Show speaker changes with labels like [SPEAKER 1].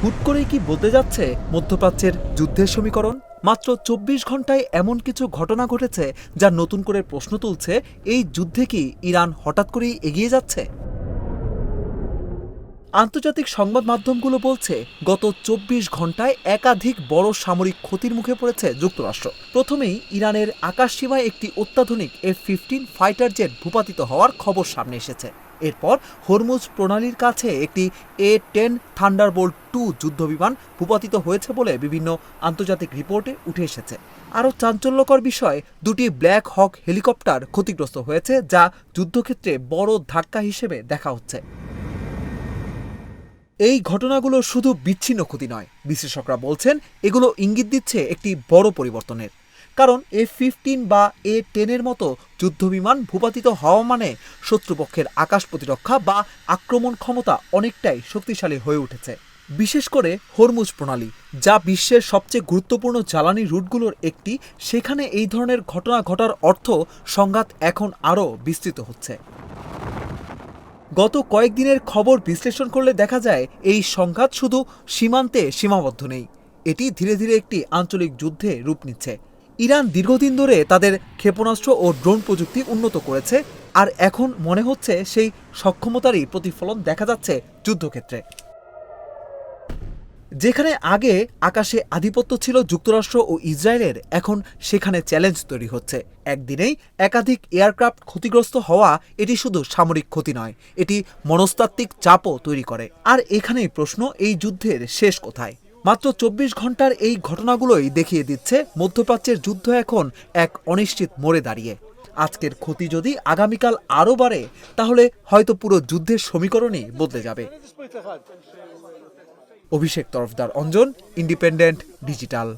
[SPEAKER 1] হুট করেই কি বদলে যাচ্ছে মধ্যপ্রাচ্যের যুদ্ধের সমীকরণ? মাত্র ২৪ ঘন্টায় এমন কিছু ঘটনা ঘটেছে যা নতুন করে প্রশ্ন তুলছে, এই যুদ্ধে কি ইরান হঠাৎ করেই এগিয়ে যাচ্ছে? আন্তর্জাতিক সংবাদ মাধ্যমগুলো বলছে গত ২৪ ঘন্টায় একাধিক বড় সামরিক ক্ষতির মুখে পড়েছে যুক্তরাষ্ট্র। প্রথমেই ইরানের আকাশসীমায় একটি অত্যাধুনিক F-15 ফাইটার জেট ভূপাতিত হওয়ার খবর সামনে এসেছে। এরপর হরমুজ প্রণালীর কাছে একটি A-10 থান্ডারবোল্ট 2 যুদ্ধবিমান ভূপাতিত হয়েছে বলে বিভিন্ন আন্তর্জাতিক রিপোর্টে উঠে এসেছে। আরও চাঞ্চল্যকর বিষয়, দুটি ব্ল্যাক হক হেলিকপ্টার ক্ষতিগ্রস্ত হয়েছে, যা যুদ্ধক্ষেত্রে বড় ধাক্কা হিসেবে দেখা হচ্ছে। এই ঘটনাগুলো শুধু বিচ্ছিন্ন ক্ষতি নয়, বিশ্লেষকরা বলছেন এগুলো ইঙ্গিত দিচ্ছে একটি বড় পরিবর্তনের। কারণ F-15 বা A-10 মতো যুদ্ধবিমান ভূপাতিত হওয়া মানে শত্রুপক্ষের আকাশ প্রতিরক্ষা বা আক্রমণ ক্ষমতা অনেকটাই শক্তিশালী হয়ে উঠেছে। বিশেষ করে হরমুজ প্রণালী, যা বিশ্বের সবচেয়ে গুরুত্বপূর্ণ জ্বালানি রুটগুলোর একটি, সেখানে এই ধরনের ঘটনা ঘটার অর্থ সংঘাত এখন আরও বিস্তৃত হচ্ছে। গত কয়েকদিনের খবর বিশ্লেষণ করলে দেখা যায় এই সংঘাত শুধু সীমান্তে সীমাবদ্ধ নেই, এটি ধীরে ধীরে একটি আঞ্চলিক যুদ্ধে রূপ নিচ্ছে। ইরান দীর্ঘদিন ধরে তাদের ক্ষেপণাস্ত্র ও ড্রোন প্রযুক্তি উন্নত করেছে, আর এখন মনে হচ্ছে সেই সক্ষমতারই প্রতিফলন দেখা যাচ্ছে যুদ্ধক্ষেত্রে। যেখানে আগে আকাশে আধিপত্য ছিল যুক্তরাষ্ট্র ও ইসরায়েলের, এখন সেখানে চ্যালেঞ্জ তৈরি হচ্ছে। একদিনেই একাধিক এয়ারক্রাফট ক্ষতিগ্রস্ত হওয়া এটি শুধু সামরিক ক্ষতি নয়, এটি মনস্তাত্ত্বিক চাপও তৈরি করে। আর এখানেই প্রশ্ন, এই যুদ্ধের শেষ কোথায়? মাত্র ২৪ ঘন্টার এই ঘটনাগুলোই দেখিয়ে দিচ্ছে মধ্যপ্রাচ্যের যুদ্ধ এখন এক অনিশ্চিত মোড়ে দাঁড়িয়ে। আজকের ক্ষতি যদি আগামীকাল আরও বাড়ে, তাহলে হয়তো পুরো যুদ্ধের সমীকরণই বদলে যাবে। অভিষেক তরফদার, অঞ্জন, ইন্ডিপেন্ডেন্ট ডিজিটাল।